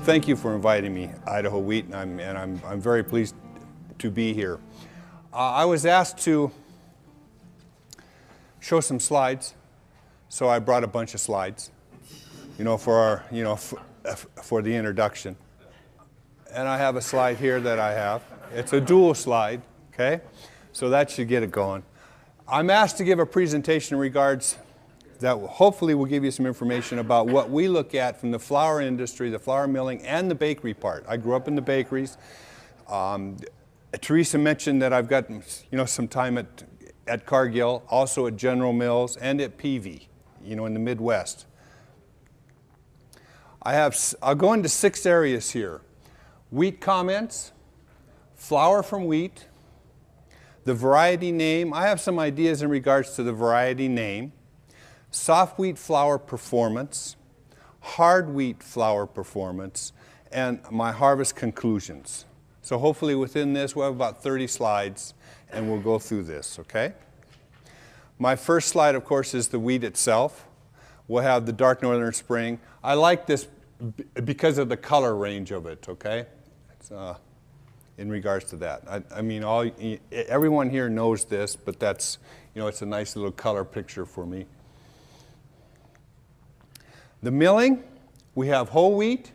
thank you for inviting me, Idaho Wheat, and I'm very pleased to be here. I was asked to show some slides, so I brought a bunch of slides, for the introduction. And I have a slide here that I have. It's a dual slide, okay? So that should get it going. I'm asked to give a presentation in regards that hopefully will give you some information about what we look at from the flour industry, the flour milling, and the bakery part. I grew up in the bakeries. Teresa mentioned that I've got some time at Cargill, also at General Mills, and at Peavey, in the Midwest. I'll go into 6 areas here. Wheat comments, flour from wheat, the variety name. I have some ideas in regards to the variety name. Soft wheat flour performance, hard wheat flour performance, and my harvest conclusions. So hopefully within this we'll have about 30 slides and we'll go through this, okay? My first slide, of course, is the wheat itself. We'll have the dark northern spring. I like this because of the color range of it, okay? It's, in regards to that. Everyone here knows this, but that's, it's a nice little color picture for me. The milling, we have whole wheat,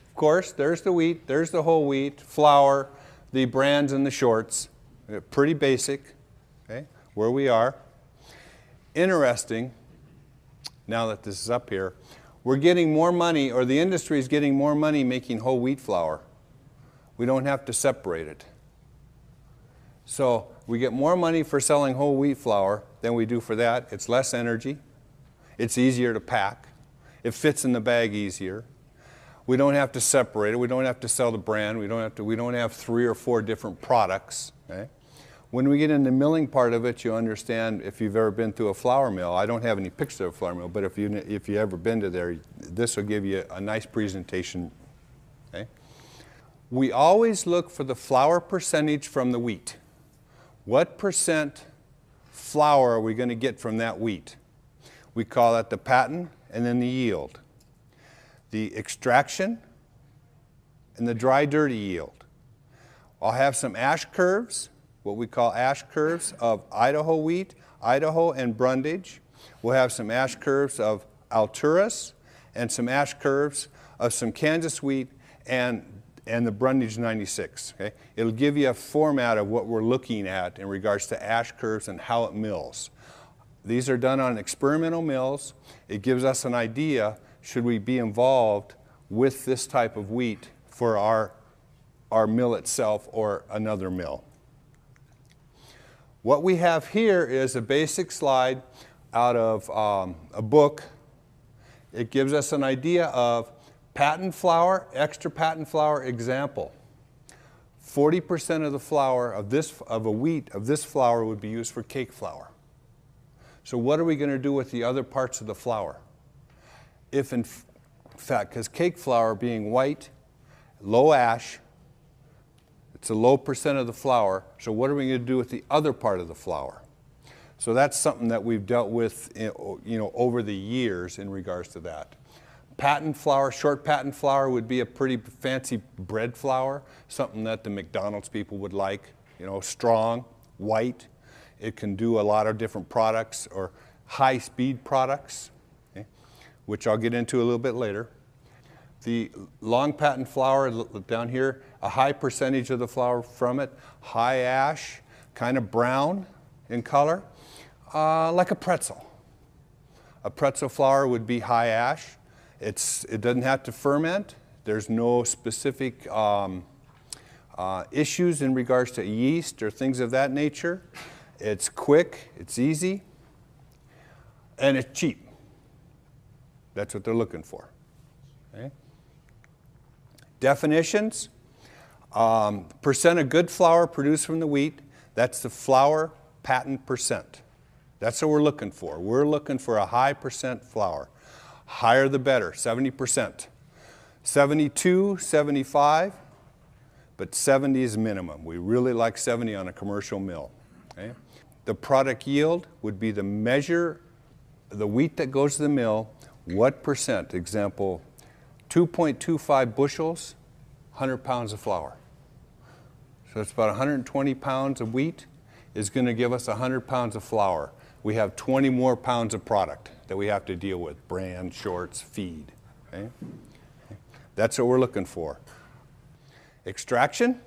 of course, there's the wheat, there's the whole wheat, flour, the brands and the shorts. Pretty basic, okay, where we are. Interesting, now that this is up here, we're getting more money, or the industry is getting more money making whole wheat flour. We don't have to separate it. So we get more money for selling whole wheat flour than we do for that. It's less energy. It's easier to pack. It fits in the bag easier. We don't have to separate it. We don't have to sell the brand. We don't have 3 or 4 different products. Okay? When we get in the milling part of it, you understand, if you've ever been to a flour mill. I don't have any pictures of a flour mill, but if you've ever been to there, this will give you a nice presentation. Okay? We always look for the flour percentage from the wheat. What percent flour are we going to get from that wheat? We call that the patent and then the yield. The extraction and the dry dirty yield. I'll have some ash curves, what we call ash curves of Idaho wheat, Idaho and Brundage. We'll have some ash curves of Alturas and some ash curves of some Kansas wheat and the Brundage 96. Okay? It'll give you a format of what we're looking at in regards to ash curves and how it mills. These are done on experimental mills. It gives us an idea, should we be involved with this type of wheat for our mill itself or another mill. What we have here is a basic slide out of a book. It gives us an idea of patent flour, extra patent flour example. 40% of the flour of a wheat of this flour would be used for cake flour. So what are we going to do with the other parts of the flour? If in fact, because cake flour being white, low ash, it's a low percent of the flour, so what are we going to do with the other part of the flour? So that's something that we've dealt with over the years in regards to that. Patent flour, short patent flour would be a pretty fancy bread flour, something that the McDonald's people would like, strong, white. It can do a lot of different products or high-speed products, okay, which I'll get into a little bit later. The long patent flour down here, a high percentage of the flour from it, high ash, kind of brown in color, like a pretzel. A pretzel flour would be high ash. It doesn't have to ferment. There's no specific issues in regards to yeast or things of that nature. It's quick, it's easy, and it's cheap. That's what they're looking for. Okay? Definitions, percent of good flour produced from the wheat, that's the flour patent percent. That's what we're looking for. We're looking for a high percent flour. Higher the better, 70%. 72, 75, but 70 is minimum. We really like 70 on a commercial mill. Okay? The product yield would be the measure, the wheat that goes to the mill, what percent, example, 2.25 bushels, 100 pounds of flour. So it's about 120 pounds of wheat is going to give us 100 pounds of flour. We have 20 more pounds of product that we have to deal with, bran, shorts, feed. Okay? That's what we're looking for. Extraction,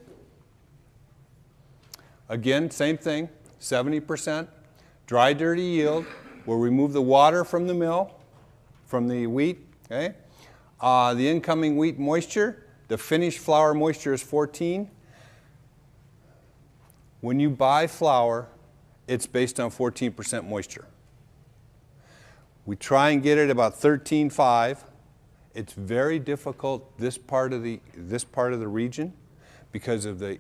again, same thing, 70%. Dry, dirty yield, we'll remove the water from the mill, from the wheat. Okay? The incoming wheat moisture, the finished flour moisture is 14. When you buy flour, it's based on 14% moisture. We try and get it about 13.5. It's very difficult this part of the region because of the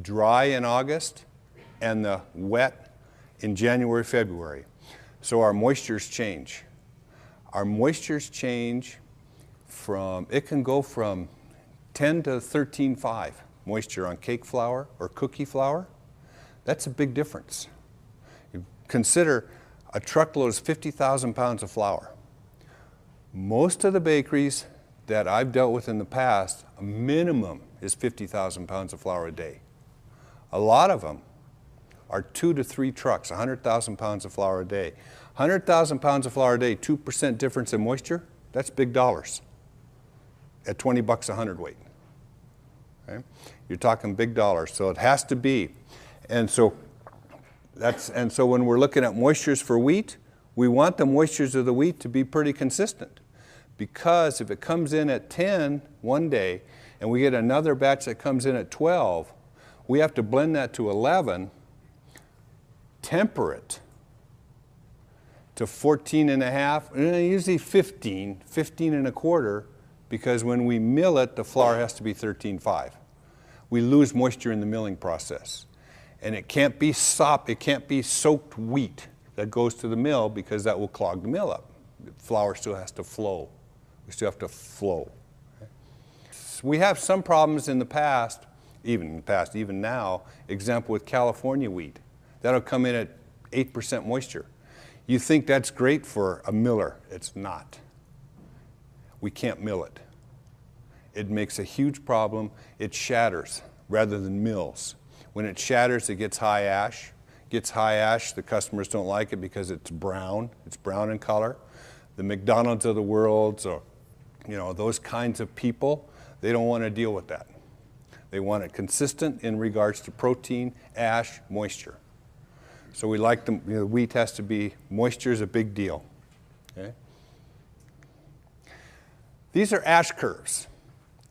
dry in August and the wet in January, February. So our moistures change. Our moistures change from, it can go from 10 to 13.5 moisture on cake flour or cookie flour. That's a big difference. You consider a truckload is 50,000 pounds of flour. Most of the bakeries that I've dealt with in the past, a minimum is 50,000 pounds of flour a day. A lot of them are 2 to 3 trucks, 100,000 pounds of flour a day. 100,000 pounds of flour a day, 2% difference in moisture, that's big dollars at 20 bucks a hundredweight. Okay? You're talking big dollars, so it has to be. And so when we're looking at moistures for wheat, we want the moistures of the wheat to be pretty consistent. Because if it comes in at 10 one day and we get another batch that comes in at 12, we have to blend that to 11, temper it to 14 and a half, usually 15 and a quarter, because when we mill it, the flour has to be 13.5. We lose moisture in the milling process. And it can't be soaked wheat that goes to the mill because that will clog the mill up. The flour still has to flow. We still have to flow. Okay? So we have some problems in the past, even now, example with California wheat. That'll come in at 8% moisture. You think that's great for a miller. It's not. We can't mill it. It makes a huge problem. It shatters rather than mills. When it shatters, it gets high ash. Gets high ash, the customers don't like it because it's brown. It's brown in color. The McDonald's of the world, so, those kinds of people, they don't want to deal with that. They want it consistent in regards to protein, ash, moisture. So we like them, wheat has to be, moisture is a big deal. Okay? These are ash curves.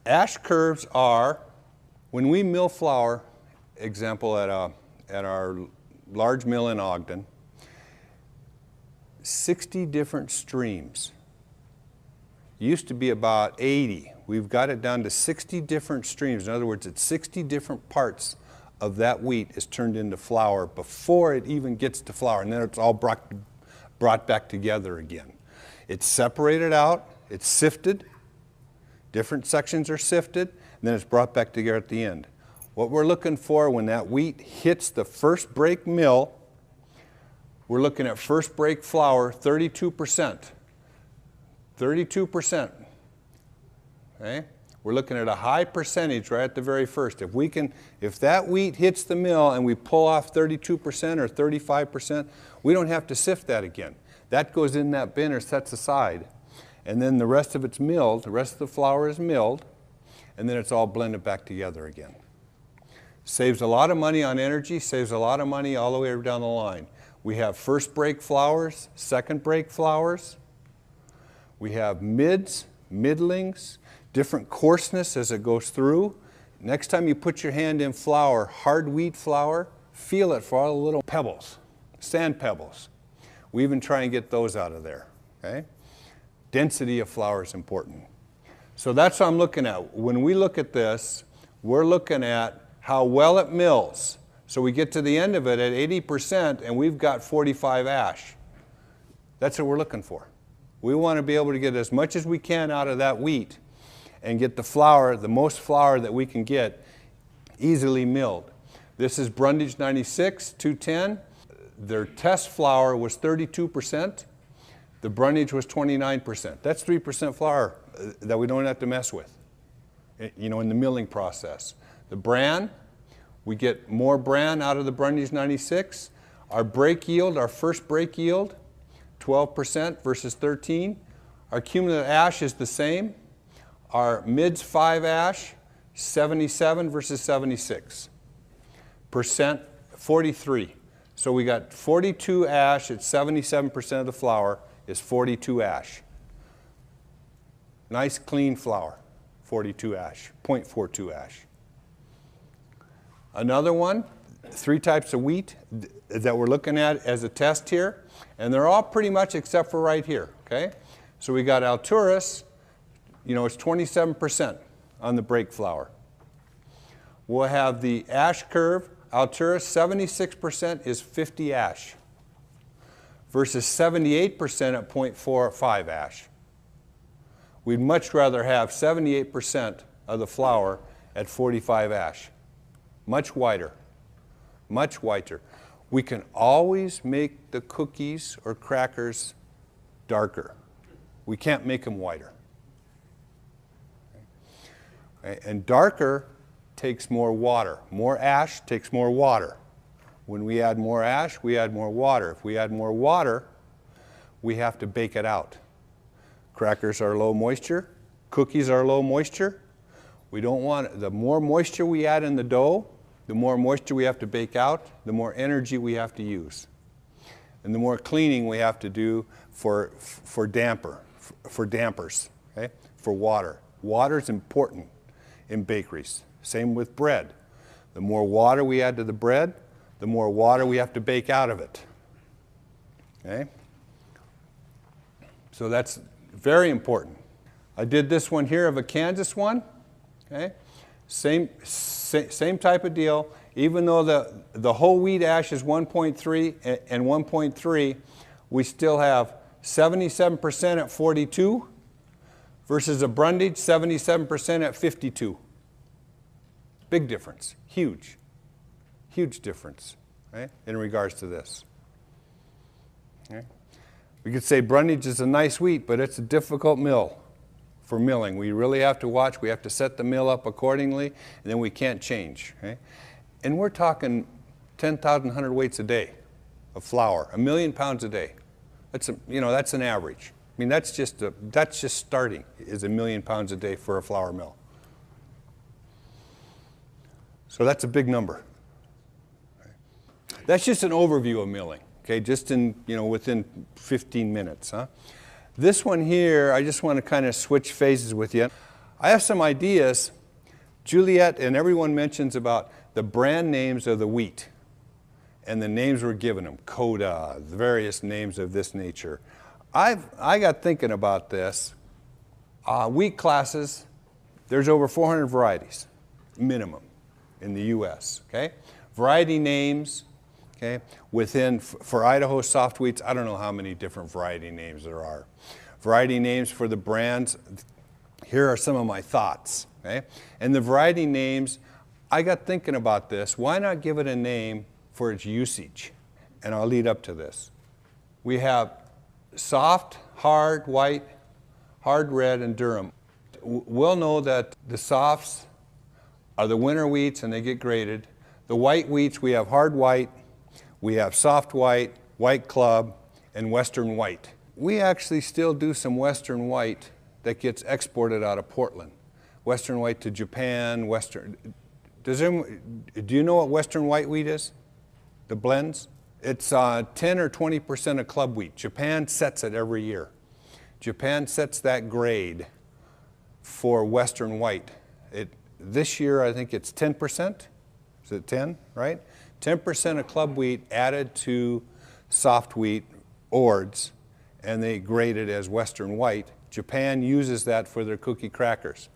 Ash curves are, when we mill flour, example at our large mill in Ogden, 60 different streams. Used to be about 80. We've got it down to 60 different streams. In other words, it's 60 different parts of that wheat is turned into flour before it even gets to flour, and then it's all brought back together again. It's separated out, it's sifted, different sections are sifted, and then it's brought back together at the end. What we're looking for when that wheat hits the first break mill, we're looking at first break flour, 32%. 32%. Okay? We're looking at a high percentage right at the very first. If that wheat hits the mill and we pull off 32% or 35%, we don't have to sift that again. That goes in that bin or sets aside. And then the rest of it's milled, the rest of the flour is milled, and then it's all blended back together again. Saves a lot of money on energy, saves a lot of money all the way down the line. We have first break flours, second break flours. We have mids, middlings, different coarseness as it goes through. Next time you put your hand in flour, hard wheat flour, feel it for all the little pebbles, sand pebbles. We even try and get those out of there. Okay? Density of flour is important. So that's what I'm looking at. When we look at this, we're looking at how well it mills. So we get to the end of it at 80% and we've got 45 ash. That's what we're looking for. We want to be able to get as much as we can out of that wheat and get the flour, the most flour that we can get, easily milled. This is Brundage 96, 210. Their test flour was 32%. The Brundage was 29%. That's 3% flour that we don't have to mess with, you know, in the milling process. The bran, we get more bran out of the Brundage 96. Our break yield, our first break yield, 12% versus 13. Our cumulative ash is the same. Our mids 5 ash, 77 versus 76. Percent, 43. So we got 42 ash at 77% of the flour is 42 ash. Nice clean flour, 42 ash, 0.42 ash. Another one, 3 types of wheat that we're looking at as a test here, and they're all pretty much except for right here, okay? So we got Alturas, you know, it's 27% on the break flour. We'll have the ash curve, Alturas, 76% is 50 ash versus 78% at 0.45 ash. We'd much rather have 78% of the flour at 45 ash. Much whiter, much whiter. We can always make the cookies or crackers darker. We can't make them whiter. Okay? And darker takes more water. More ash takes more water. When we add more ash, we add more water. If we add more water, we have to bake it out. Crackers are low moisture. Cookies are low moisture. We don't want, the more moisture we add in the dough, the more moisture we have to bake out, the more energy we have to use. And the more cleaning we have to do for dampers, okay? For water. Water is important in bakeries. Same with bread. The more water we add to the bread, the more water we have to bake out of it. Okay? So that's very important. I did this one here of a Kansas one. Okay? Same type of deal. Even though the whole wheat ash is 1.3 and 1.3, we still have 77% at 42 versus a Brundage 77% at 52. Big difference, huge difference, right, in regards to this. Okay? We could say Brundage is a nice wheat, but it's a difficult mill for milling. We really have to watch. We have to set the mill up accordingly, and then we can't change. Okay? And we're talking 10,000 hundredweights a day of flour, 1 million pounds a day. That's that's an average. I mean, that's just starting is 1 million pounds a day for a flour mill. So that's a big number. That's just an overview of milling, okay? Just in, within 15 minutes, huh? This one here, I just want to kind of switch phases with you. I have some ideas. Juliet and everyone mentions about the brand names of the wheat and the names we're giving them, Coda, the various names of this nature. I got thinking about this. Wheat classes, there's over 400 varieties, minimum, in the U.S., okay? Variety names, okay? For Idaho soft wheats, I don't know how many different variety names there are. Variety names for the brands, here are some of my thoughts, okay? And the variety names, I got thinking about this. Why not give it a name for its usage? And I'll lead up to this. We have soft, hard, white, hard red, and durum. We'll know that the softs are the winter wheats and they get graded. The white wheats, we have hard white, we have soft white, white club, and western white. We actually still do some western white that gets exported out of Portland. Western white to Japan, do you know what western white wheat is? The blends? It's 10 or 20% of club wheat. Japan sets it every year. Japan sets that grade for western white. This year, I think it's 10%. Is it 10, right? 10% of club wheat added to soft wheat ords, and they grade it as western white. Japan uses that for their cookie crackers.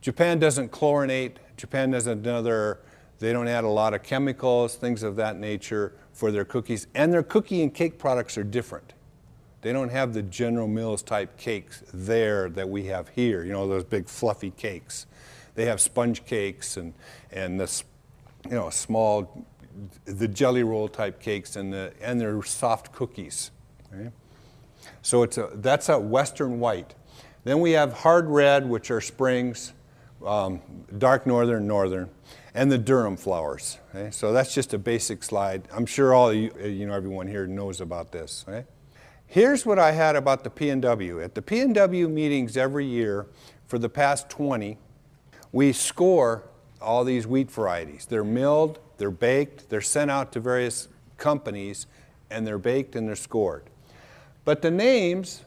Japan doesn't chlorinate. Japan doesn't they don't add a lot of chemicals, things of that nature for their cookies. And their cookie and cake products are different. They don't have the General Mills type cakes there that we have here, those big fluffy cakes. They have sponge cakes and this, small, the jelly roll type cakes and their soft cookies. Right? So that's a western white. Then we have hard red, which are springs, dark northern, northern, and the Durham flowers. Okay? So that's just a basic slide. I'm sure all of you, everyone here knows about this. Okay? Here's what I had about the P&W. At the P&W meetings every year for the past 20, we score all these wheat varieties. They're milled, they're baked, they're sent out to various companies, and they're baked and they're scored. But the names,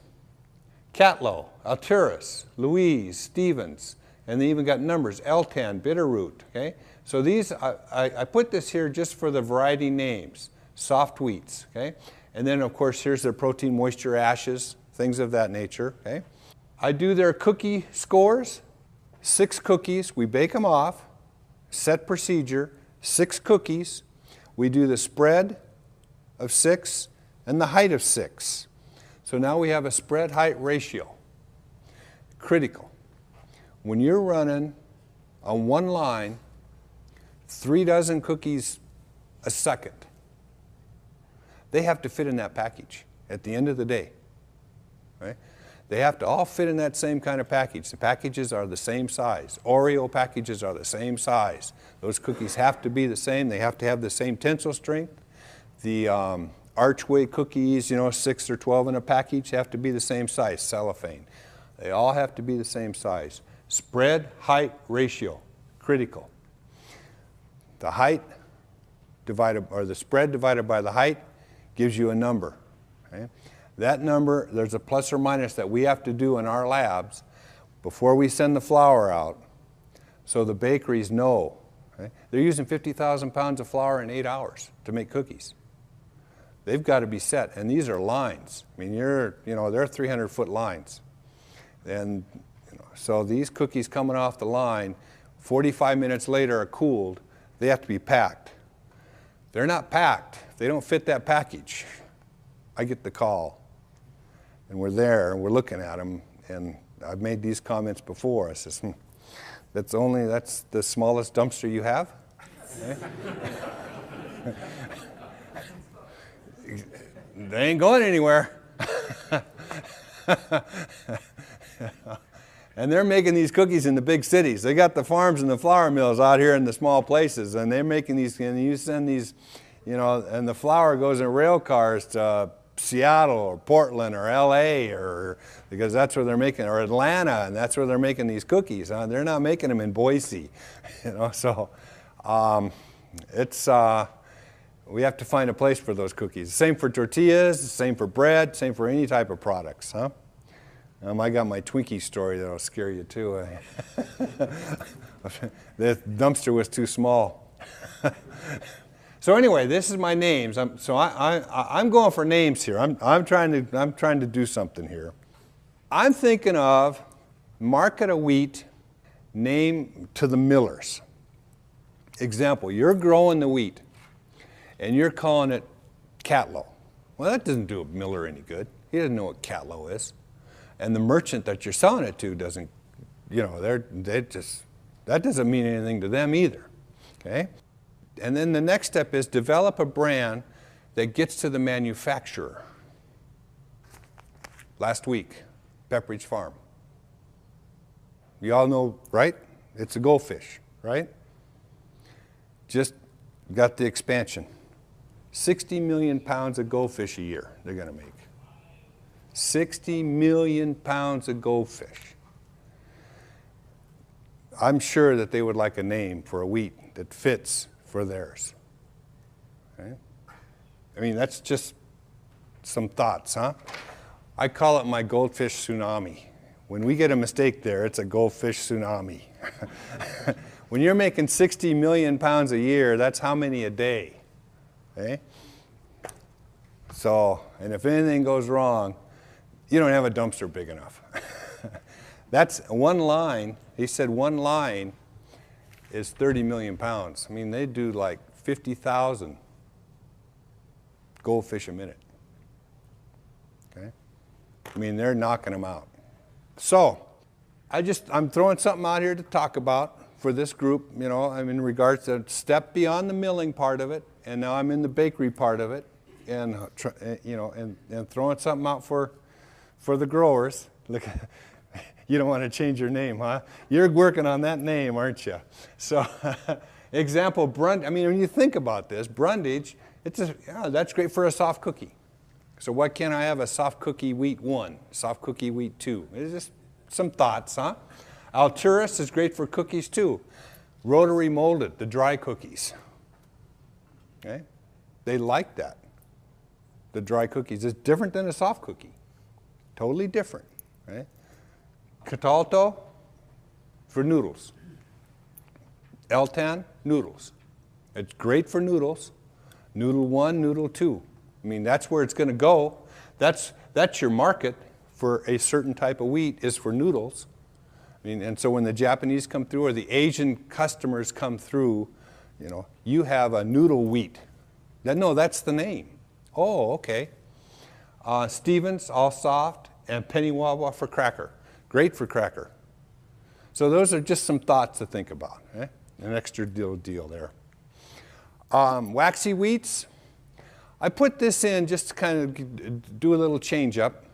Catlow, Alturas, Louise, Stevens, and they even got numbers, L10, Bitterroot, okay? So these, I put this here just for the variety names, soft wheats, okay? And then of course here's their protein, moisture, ashes, things of that nature, okay? I do their cookie scores, 6 cookies, we bake them off, set procedure, 6 cookies, we do the spread of 6 and the height of 6. So now we have a spread height ratio, critical. When you're running on one line, 3 dozen cookies a second, they have to fit in that package at the end of the day, right? They have to all fit in that same kind of package. The packages are the same size. Oreo packages are the same size. Those cookies have to be the same. They have to have the same tensile strength. The Archway cookies, 6 or 12 in a package, have to be the same size, cellophane. They all have to be the same size. Spread height ratio, critical. The height divided, or the spread divided by the height gives you a number. Okay? That number, there's a plus or minus that we have to do in our labs before we send the flour out, so the bakeries know. Okay? They're using 50,000 pounds of flour in 8 hours to make cookies. They've got to be set, and these are lines. I mean, they're 300-foot lines. And so these cookies coming off the line, 45 minutes later are cooled, they have to be packed. They're not packed. They don't fit that package. I get the call, and we're there, and we're looking at them, and I've made these comments before. I says, that's the smallest dumpster you have? Okay. They ain't going anywhere. And they're making these cookies in the big cities. They got the farms and the flour mills out here in the small places, and they're making these, and you send these, and the flour goes in rail cars to Seattle or Portland or LA, or because that's where they're making, or Atlanta, and that's where they're making these cookies. They're not making them in Boise, So we have to find a place for those cookies. Same for tortillas, same for bread, same for any type of products, huh? I got my Twinkie story that'll scare you too. The dumpster was too small. So anyway, this is my names. I'm going for names here. I'm trying to do something here. I'm thinking of market of wheat, name to the millers. Example, you're growing the wheat, and you're calling it Catlow. Well, that doesn't do a miller any good. He doesn't know what Catlow is. And the merchant that you're selling it to doesn't, that doesn't mean anything to them either, okay? And then the next step is develop a brand that gets to the manufacturer. Last week, Pepperidge Farm. You all know, right? It's a goldfish, right? Just got the expansion. 60 million pounds of goldfish a year they're going to make. 60 million pounds of goldfish. I'm sure that they would like a name for a wheat that fits for theirs. Okay? I mean, that's just some thoughts, huh? I call it my goldfish tsunami. When we get a mistake there, it's a goldfish tsunami. When you're making 60 million pounds a year, that's how many a day? Okay? So, and if anything goes wrong, you don't have a dumpster big enough. That's one line. He said one line is 30 million pounds. I mean, they do like 50,000 goldfish a minute. Okay? I mean, they're knocking them out. So, I'm throwing something out here to talk about for this group. I'm in regards to step beyond the milling part of it, and now I'm in the bakery part of it, and and throwing something out for for the growers. Look, you don't want to change your name, huh? You're working on that name, aren't you? So, example, I mean, when you think about this, Brundage, yeah, that's great for a soft cookie. So why can't I have a soft cookie wheat 1, soft cookie wheat 2? It's just some thoughts, huh? Alturas is great for cookies too. Rotary molded, the dry cookies. Okay? They like that. The dry cookies is different than a soft cookie. Totally different. Right? Catalto for noodles. Eltan, noodles. It's great for noodles. Noodle 1, noodle 2. I mean, that's where it's going to go. That's your market for a certain type of wheat is for noodles. I mean, and so when the Japanese come through or the Asian customers come through, you know, you have a noodle wheat. No, that's the name. Oh, okay. Stevens, all soft, and Penny Wawa for cracker. Great for cracker. So those are just some thoughts to think about. Eh? An extra deal there. Waxy wheats. I put this in just to kind of do a little change up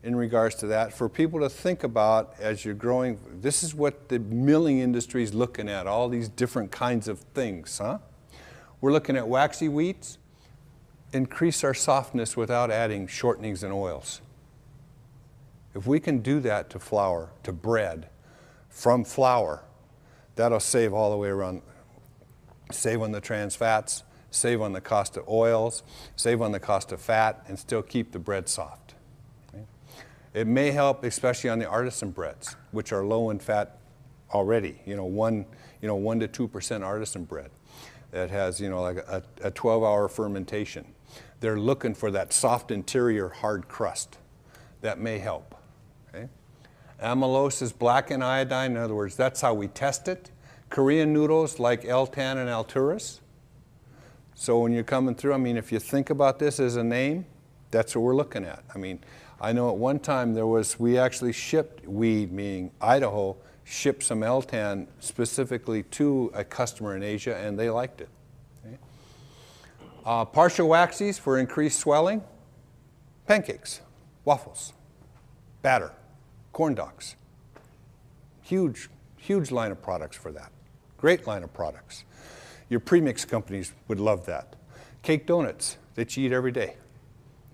in regards to that for people to think about as you're growing. This is what the milling industry is looking at, all these different kinds of things. Huh? We're looking at waxy wheats, increase our softness without adding shortenings and oils. If we can do that to flour, to bread, from flour, that'll save all the way around, save on the trans fats, save on the cost of oils, save on the cost of fat, and still keep the bread soft. It may help, especially on the artisan breads, which are low in fat already. 1 to 2% artisan bread that has, like a 12-hour fermentation. They're looking for that soft interior, hard crust. That may help. Okay? Amylose is black in iodine. In other words, that's how we test it. Korean noodles like Eltan and Alturas. So when you're coming through, I mean, if you think about this as a name, that's what we're looking at. I mean, I know at one time we actually shipped, meaning Idaho, shipped some Eltan specifically to a customer in Asia, and they liked it. Okay? Partial waxies for increased swelling, pancakes, waffles, batter, corn dogs. Huge, huge line of products for that. Great line of products. Your premix companies would love that. Cake donuts that you eat every day.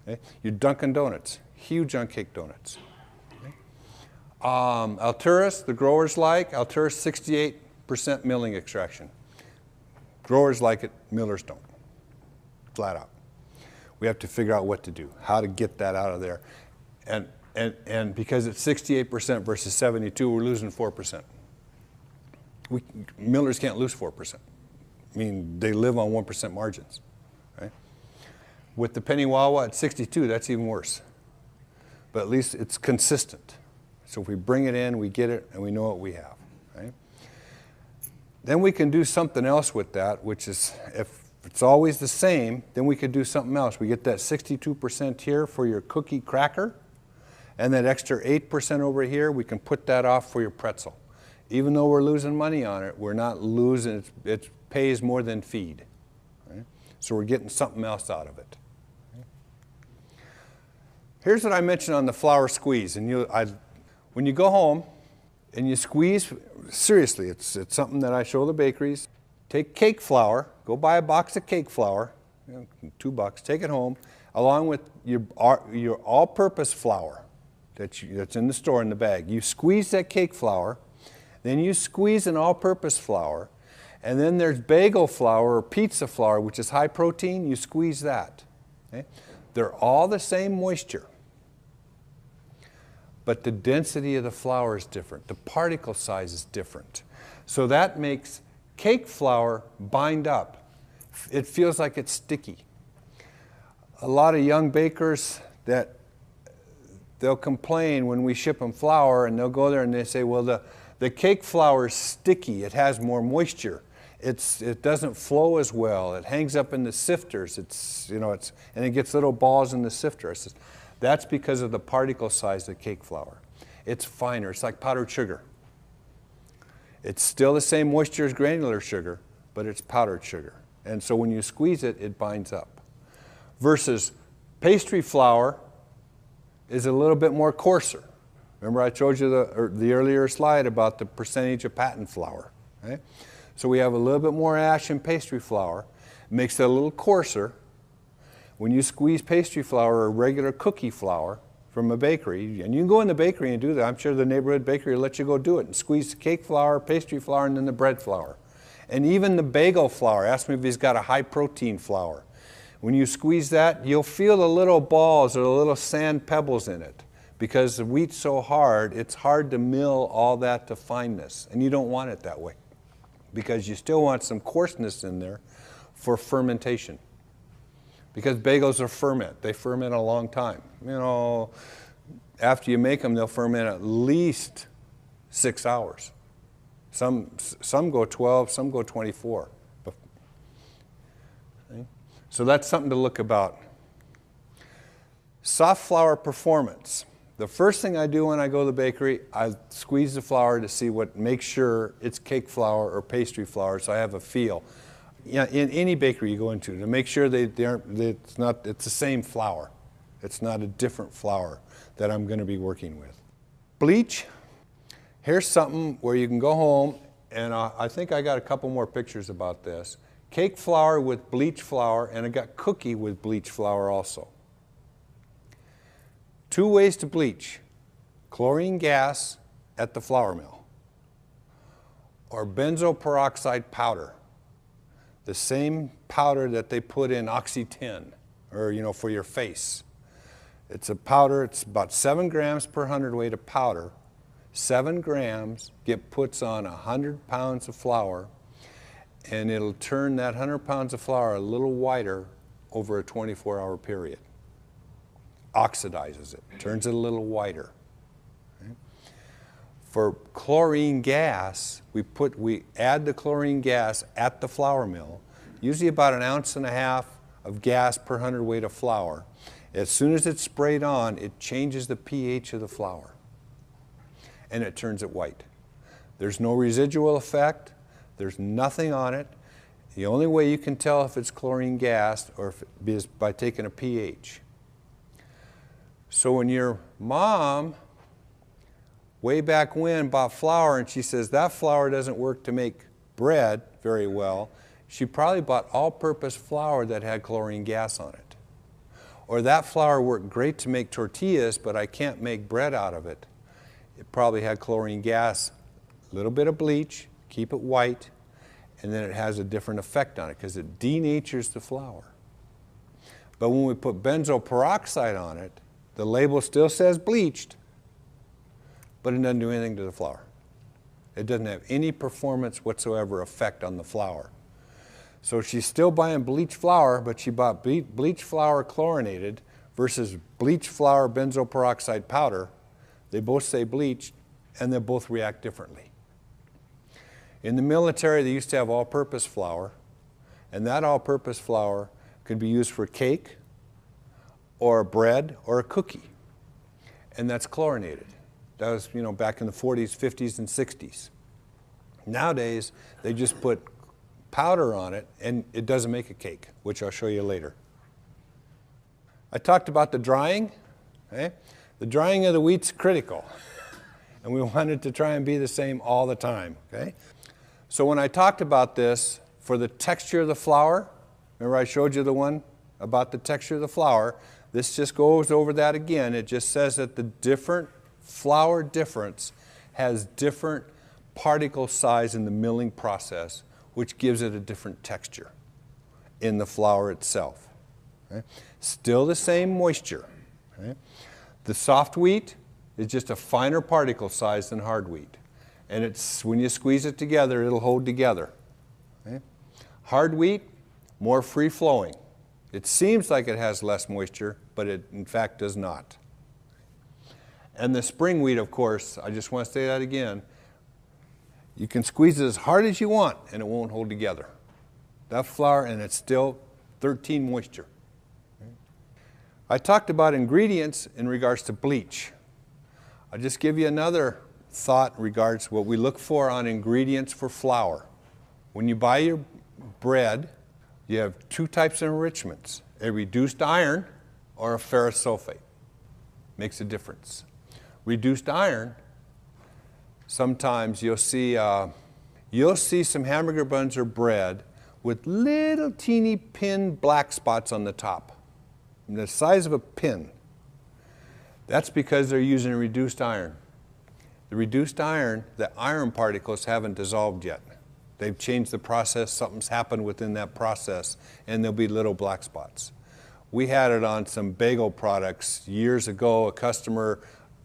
Okay? Your Dunkin' Donuts, huge on cake donuts. Okay? Alturas, the growers like. Alturas, 68% milling extraction. Growers like it, millers don't. Flat out. We have to figure out what to do, how to get that out of there. And because it's 68% versus 72, we're losing 4%. Millers can't lose 4%. I mean, they live on 1% margins. Right? With the Penny Wawa at 62, that's even worse. But at least it's consistent. So if we bring it in, we get it, and we know what we have. Right? Then we can do something else with that, which is, if it's always the same, then we could do something else. We get that 62% here for your cookie cracker, and that extra 8% over here, we can put that off for your pretzel. Even though we're losing money on it, we're not losing, it pays more than feed. Right? So we're getting something else out of it. Okay? Here's what I mentioned on the flour squeeze. And when you go home and you squeeze, seriously, it's something that I show the bakeries. Take cake flour, go buy a box of cake flour, $2, take it home, along with your all-purpose flour that's in the store in the bag. You squeeze that cake flour, then you squeeze an all-purpose flour, and then there's bagel flour or pizza flour, which is high protein. You squeeze that. Okay? They're all the same moisture, but the density of the flour is different. The particle size is different. So that makes cake flour bind up. It feels like it's sticky. A lot of young bakers they'll complain when we ship them flour, and they'll go there and they say, well, the cake flour is sticky. It has more moisture. It doesn't flow as well. It hangs up in the sifters. And it gets little balls in the sifter. I said, that's because of the particle size of cake flour. It's finer. It's like powdered sugar. It's still the same moisture as granular sugar, but it's powdered sugar. And so when you squeeze it, it binds up. Versus pastry flour, is a little bit more coarser. Remember I showed you the earlier slide about the percentage of patent flour. Okay? So we have a little bit more ash in pastry flour. It makes it a little coarser. When you squeeze pastry flour or regular cookie flour from a bakery, and you can go in the bakery and do that. I'm sure the neighborhood bakery will let you go do it and squeeze the cake flour, pastry flour, and then the bread flour. And even the bagel flour, ask me if he's got a high protein flour. When you squeeze that, you'll feel the little balls or the little sand pebbles in it. Because the wheat's so hard, it's hard to mill all that to fineness. And you don't want it that way. Because you still want some coarseness in there for fermentation. Because bagels are ferment. They ferment a long time. You know, after you make them, they'll ferment at least 6 hours. Some go 12, some go 24. Okay? So that's something to look about. Soft flour performance. The first thing I do when I go to the bakery, I squeeze the flour to see make sure it's cake flour or pastry flour, so I have a feel. Yeah, in any bakery you go into, to make sure it's the same flour. It's not a different flour that I'm going to be working with. Bleach. Here's something where you can go home, and I think I got a couple more pictures about this. Cake flour with bleach flour, and I got cookie with bleach flour also. 2 ways to bleach: chlorine gas at the flour mill, or benzoyl peroxide powder, the same powder that they put in Oxy 10, or for your face. It's a powder. It's about 7 grams per hundredweight of powder. 7 grams puts on 100 pounds of flour, and it'll turn that 100 pounds of flour a little whiter over a 24-hour period. Oxidizes it, turns it a little whiter. Okay? For chlorine gas, we add the chlorine gas at the flour mill, usually about 1.5 ounces of gas per hundredweight of flour. As soon as it's sprayed on, it changes the pH of the flour, and it turns it white. There's no residual effect. There's nothing on it. The only way you can tell if it's chlorine gas is by taking a pH. So when your mom, way back when, bought flour and she says that flour doesn't work to make bread very well, she probably bought all-purpose flour that had chlorine gas on it. Or that flour worked great to make tortillas, but I can't make bread out of it. It probably had chlorine gas, a little bit of bleach, keep it white, and then it has a different effect on it because it denatures the flour. But when we put benzoyl peroxide on it, the label still says bleached, but it doesn't do anything to the flour. It doesn't have any performance whatsoever effect on the flour. So she's still buying bleached flour, but she bought bleached flour chlorinated versus bleached flour benzoyl peroxide powder. They both say bleached, and they both react differently. In the military, they used to have all-purpose flour, and that all-purpose flour could be used for cake, or a bread, or a cookie, and that's chlorinated. That was, back in the 40s, 50s, and 60s. Nowadays, they just put powder on it, and it doesn't make a cake, which I'll show you later. I talked about the drying. Okay? The drying of the wheat's critical, and we want it to try and be the same all the time. Okay? So when I talked about this, for the texture of the flour, remember I showed you the one about the texture of the flour, this just goes over that again. It just says that the different flour difference has different particle size in the milling process, which gives it a different texture in the flour itself. Okay? Still the same moisture. Okay? The soft wheat is just a finer particle size than hard wheat. And when you squeeze it together, it'll hold together. Okay? Hard wheat, more free-flowing. It seems like it has less moisture, but it in fact does not. And the spring wheat, of course, I just want to say that again, you can squeeze it as hard as you want and it won't hold together. That flour, and it's still 13 moisture. I talked about ingredients in regards to bleach. I'll just give you another thought in regards to what we look for on ingredients for flour. When you buy your bread, you have 2 types of enrichments, a reduced iron or a ferrous sulfate. Makes a difference. Reduced iron, sometimes you'll see some hamburger buns or bread with little teeny pin black spots on the top, the size of a pin. That's because they're using reduced iron. The reduced iron, the iron particles haven't dissolved yet. They've changed the process, something's happened within that process, and there'll be little black spots. We had it on some bagel products years ago. A customer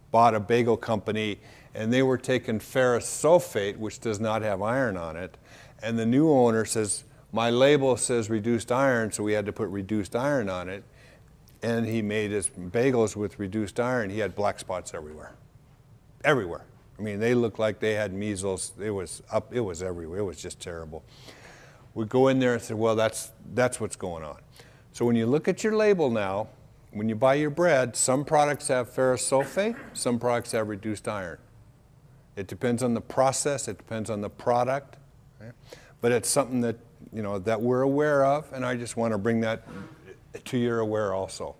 bought a bagel company, and they were taking ferrous sulfate, which does not have iron on it, and the new owner says, my label says reduced iron, so we had to put reduced iron on it, and he made his bagels with reduced iron. He had black spots everywhere. Everywhere. I mean, they looked like they had measles. It was everywhere. It was just terrible. We go in there and say, well, that's what's going on. So when you look at your label now, when you buy your bread, some products have ferrous sulfate, some products have reduced iron. It depends on the process, it depends on the product, okay? But it's something that, you know, that we're aware of, and I just want to bring that to your aware also.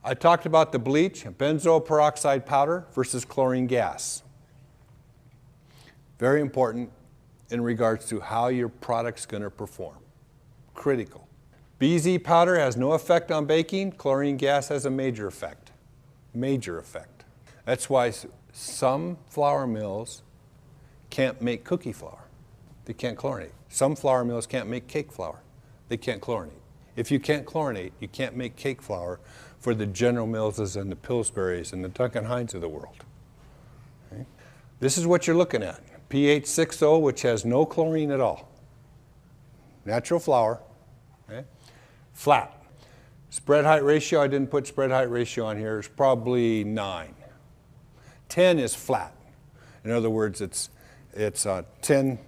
I talked about the bleach, benzoyl peroxide powder versus chlorine gas. Very important in regards to how your product's going to perform. Critical. BZ powder has no effect on baking. Chlorine gas has a major effect. Major effect. That's why some flour mills can't make cookie flour. They can't chlorinate. Some flour mills can't make cake flour. They can't chlorinate. If you can't chlorinate, you can't make cake flour for the General Millses and the Pillsburys and the Duncan Hines of the world. Okay? This is what you're looking at. pH 6.0, which has no chlorine at all. Natural flour. Okay? Flat. Spread height ratio, I didn't put spread height ratio on here, it's probably 9. 10 is flat. In other words, it's 10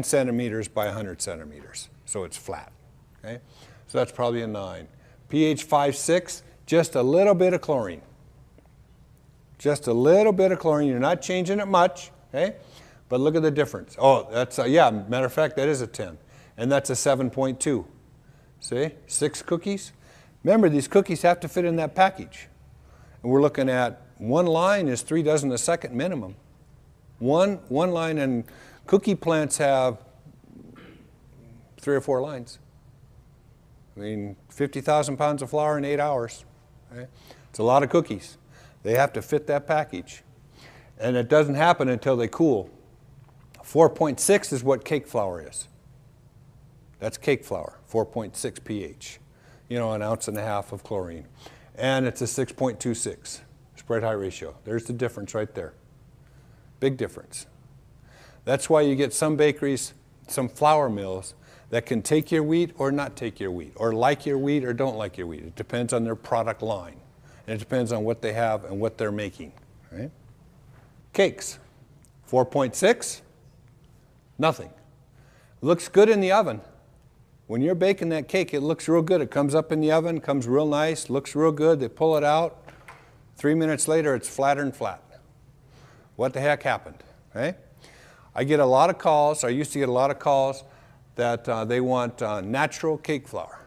centimeters by 100 centimeters, so it's flat. Okay? So that's probably a 9. pH 5.6, just a little bit of chlorine. Just a little bit of chlorine. You're not changing it much, okay? But look at the difference. Oh, that's yeah, matter of fact, that is a 10. And that's a 7.2. See? 6 cookies. Remember, these cookies have to fit in that package. And we're looking at one line is 3 dozen a second minimum. One line, and cookie plants have 3 or 4 lines. I mean, 50,000 pounds of flour in 8 hours. Right? It's a lot of cookies. They have to fit that package. And it doesn't happen until they cool. 4.6 is what cake flour is. That's cake flour, 4.6 pH. You know, 1.5 ounces of chlorine. And it's a 6.26 spread height ratio. There's the difference right there. Big difference. That's why you get some bakeries, some flour mills, that can take your wheat or not take your wheat, or like your wheat or don't like your wheat. It depends on their product line. And it depends on what they have and what they're making. Right? Cakes, 4.6, nothing. Looks good in the oven. When you're baking that cake, it looks real good. It comes up in the oven, comes real nice, looks real good. They pull it out. 3 minutes later, it's flatter and flat. What the heck happened? Right? I get a lot of calls, I used to get a lot of calls that they want natural cake flour.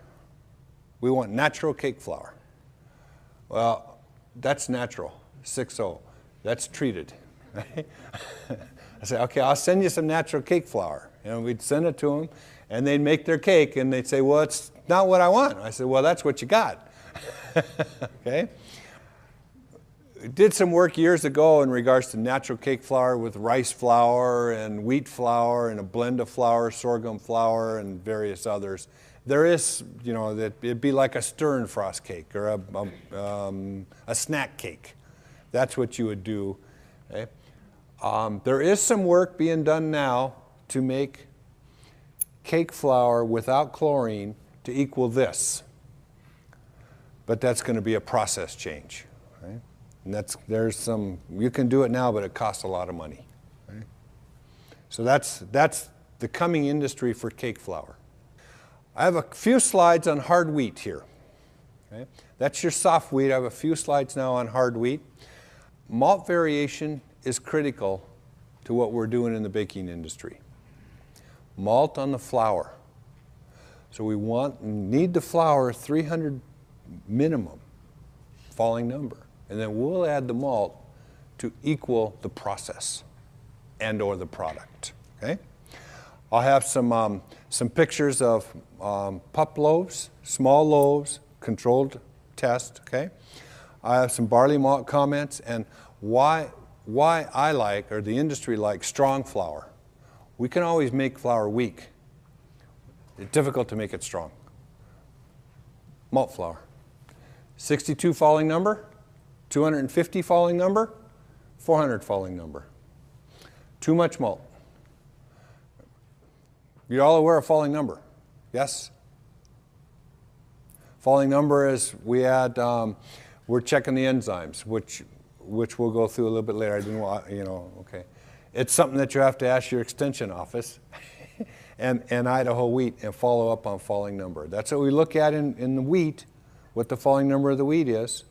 We want natural cake flour. Well, that's natural, 6.0. That's treated. Right? I say, okay, I'll send you some natural cake flour. And we'd send it to them, and they'd make their cake, and they'd say, well, it's not what I want. I said, well, that's what you got. Okay? Did some work years ago in regards to natural cake flour with rice flour and wheat flour and a blend of flour, sorghum flour, and various others. There is, you know, that it'd be like a Stern frost cake or a snack cake. That's what you would do. Okay? There is some work being done now to make cake flour without chlorine to equal this. But that's going to be a process change. Right? And there's some, you can do it now, but it costs a lot of money. Right? So that's the coming industry for cake flour. I have a few slides on hard wheat here. Okay? That's your soft wheat. I have a few slides now on hard wheat. Malt variation is critical to what we're doing in the baking industry. Malt on the flour. So we need the flour 300 minimum, falling number. and then we'll add the malt to equal the process and or the product, okay? I'll have some pictures of pup loaves, small loaves, controlled test, okay? I have some barley malt comments and why I like, or the industry likes, strong flour. We can always make flour weak. It's difficult to make it strong. Malt flour. 62 falling number, 250 falling number, 400 falling number. Too much malt. You're all aware of falling number, yes? Falling number is we add, we're checking the enzymes, which we'll go through a little bit later. I didn't want, okay. It's something that you have to ask your extension office and Idaho wheat and follow up on falling number. That's what we look at in the wheat, what the falling number of the wheat is,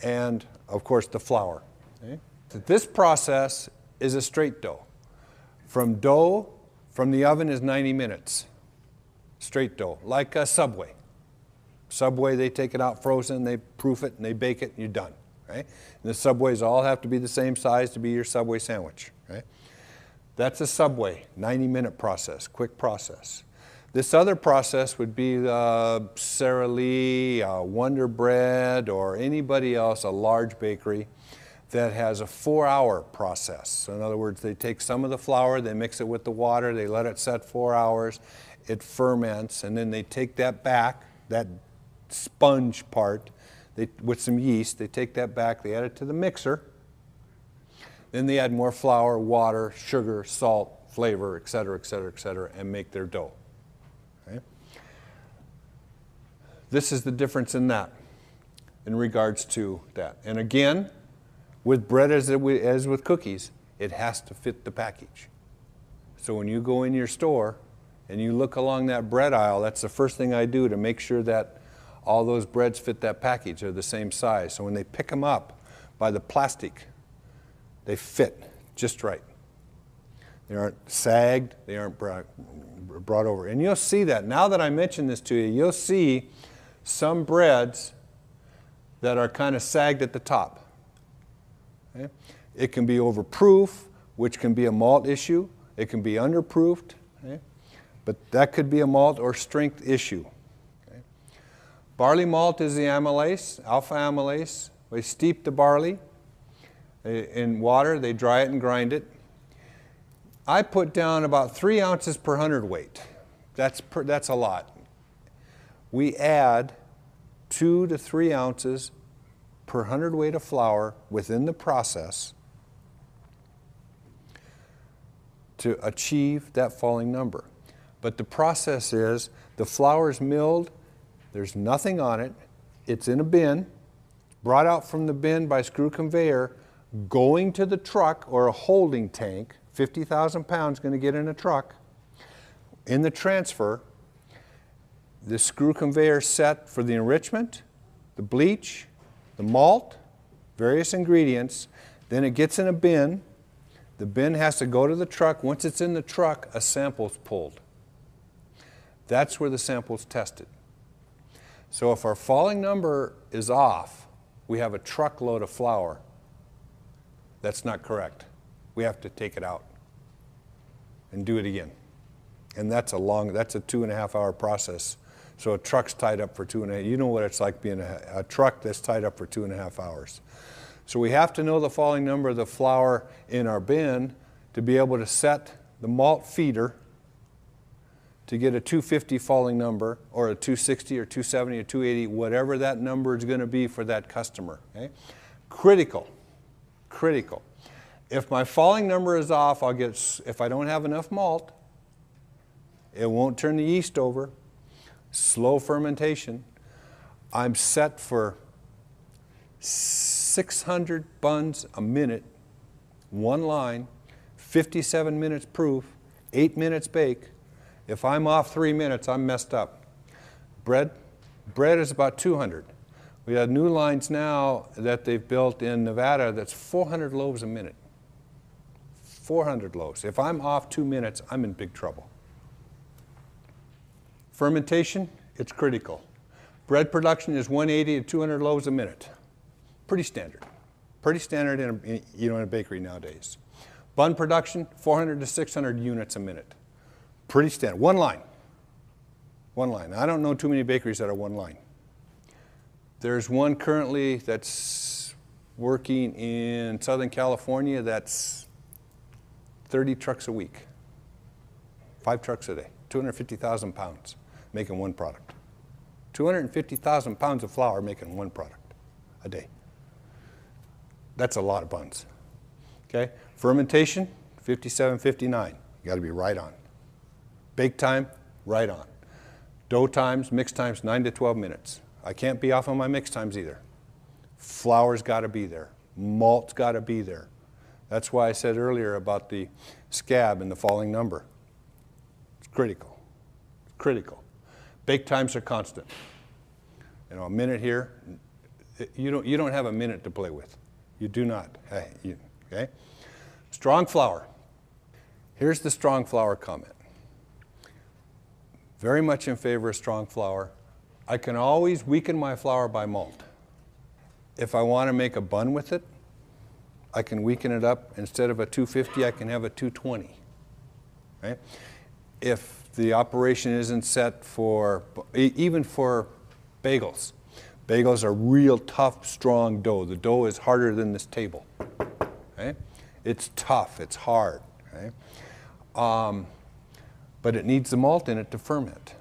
and of course the flour. Okay? This process is a straight dough. From the oven is 90 minutes. Straight dough, like a Subway. Subway, they take it out frozen, they proof it, and they bake it, and you're done. Right? And the Subways all have to be the same size to be your Subway sandwich. Right? That's a Subway, 90-minute process, quick process. This other process would be Sara Lee, Wonder Bread, or anybody else, a large bakery, that has a 4-hour process. So in other words, they take some of the flour, they mix it with the water, they let it set 4 hours, it ferments, and then they take that back, that sponge part, with some yeast, they take that back, they add it to the mixer, then they add more flour, water, sugar, salt, flavor, et cetera, and make their dough. Okay? This is the difference in that, in regards to that. And again, with bread as with cookies, it has to fit the package. So when you go in your store and you look along that bread aisle, that's the first thing I do to make sure that all those breads fit that package, they're the same size. So when they pick them up by the plastic, they fit just right. They aren't sagged, they aren't brought over. And you'll see that. Now that I mention this to you, you'll see some breads that are kind of sagged at the top. Okay? It can be overproof, which can be a malt issue. It can be underproofed, okay? But that could be a malt or strength issue. Okay? Barley malt is the amylase, alpha amylase. We steep the barley in water, they dry it and grind it. I put down about 3 ounces per hundredweight. That's a lot. We add 2 to 3 ounces per hundredweight of flour within the process to achieve that falling number. But the process is the flour is milled, there's nothing on it, it's in a bin, brought out from the bin by screw conveyor, going to the truck or a holding tank, 50,000 pounds going to get in a truck. In the transfer, the screw conveyor set for the enrichment, the bleach, the malt, various ingredients, then it gets in a bin. The bin has to go to the truck. Once it's in the truck, a sample's pulled. That's where the sample's tested. So if our falling number is off, we have a truckload of flour. That's not correct. We have to take it out and do it again. And that's a 2.5 hour process. So a truck's tied up for 2.5. You know what it's like being a truck that's tied up for 2.5 hours. So we have to know the falling number of the flour in our bin to be able to set the malt feeder to get a 250 falling number, or a 260 or 270 or 280, whatever that number is going to be for that customer. Okay? Critical. If my falling number is off, if I don't have enough malt, it won't turn the yeast over. Slow fermentation. I'm set for 600 buns a minute, one line, 57 minutes proof, 8 minutes bake. If I'm off 3 minutes, I'm messed up. Bread is about 200. We have new lines now that they've built in Nevada that's 400 loaves a minute. 400 loaves. If I'm off 2 minutes, I'm in big trouble. Fermentation, it's critical. Bread production is 180 to 200 loaves a minute. Pretty standard. Pretty standard in a bakery nowadays. Bun production, 400 to 600 units a minute. Pretty standard. One line. One line. I don't know too many bakeries that are one line. There's one currently that's working in Southern California that's 30 trucks a week. 5 trucks a day. 250,000 pounds making one product. 250,000 pounds of flour making one product a day. That's a lot of buns. Okay? Fermentation, 57, 59. You got to be right on. Bake time, right on. Dough times, mix times, 9 to 12 minutes. I can't be off on my mix times either. Flour's got to be there. Malt's got to be there. That's why I said earlier about the scab and the falling number. It's critical. It's critical. Bake times are constant. You know, a minute here, you don't have a minute to play with. You do not. Okay? Strong flour. Here's the strong flour comment. Very much in favor of strong flour. I can always weaken my flour by malt. If I want to make a bun with it, I can weaken it up. Instead of a 250, I can have a 220. Okay? If the operation isn't set for, even for bagels. Bagels are real tough, strong dough. The dough is harder than this table. Okay? It's tough, it's hard. Okay? But it needs the malt in it to ferment.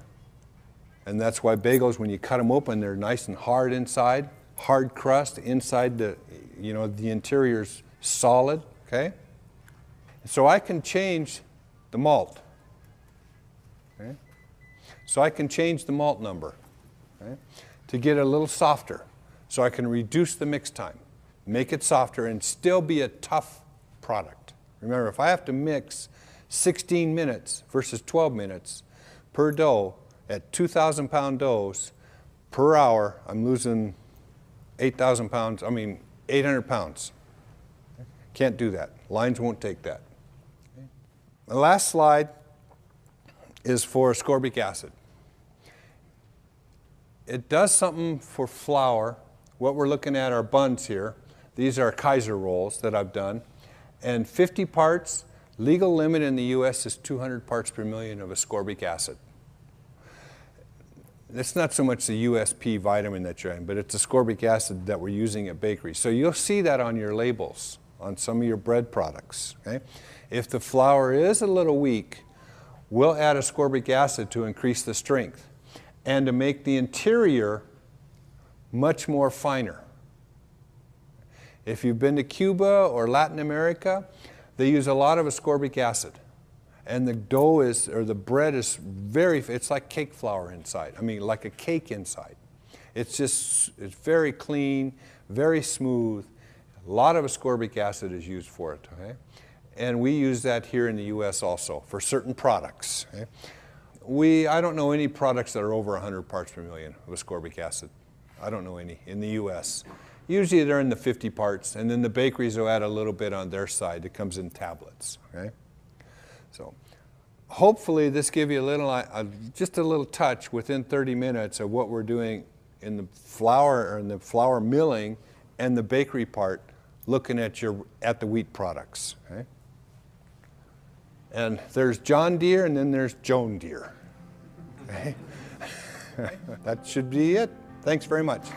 And that's why bagels, when you cut them open, they're nice and hard inside, hard crust inside the interior's solid, okay? So I can change the malt. Okay? So I can change the malt number, okay, to get a little softer. So I can reduce the mix time, make it softer, and still be a tough product. Remember, if I have to mix 16 minutes versus 12 minutes per dough at 2,000 pound doughs per hour, I'm losing 800 pounds. Can't do that. Lines won't take that. Okay. The last slide is for ascorbic acid. It does something for flour. What we're looking at are buns here. These are Kaiser rolls that I've done. And 50 parts, legal limit in the US is 200 parts per million of ascorbic acid. It's not so much the USP vitamin that you're in, but it's ascorbic acid that we're using at bakeries. So you'll see that on your labels, on some of your bread products. Okay? If the flour is a little weak, we'll add ascorbic acid to increase the strength and to make the interior much more finer. If you've been to Cuba or Latin America, they use a lot of ascorbic acid. And the dough is, or the bread is it's like cake flour inside. I mean, like a cake inside. It's very clean, very smooth. A lot of ascorbic acid is used for it, okay? And we use that here in the US also for certain products. Okay? I don't know any products that are over 100 parts per million of ascorbic acid. I don't know any in the US. Usually they're in the 50 parts, and then the bakeries will add a little bit on their side. It comes in tablets, okay? So hopefully this gives you a little, just a little touch within 30 minutes of what we're doing in the flour, or in the flour milling and the bakery part, looking at the wheat products. Okay? And there's John Deere and then there's Joan Deere. Okay? That should be it. Thanks very much.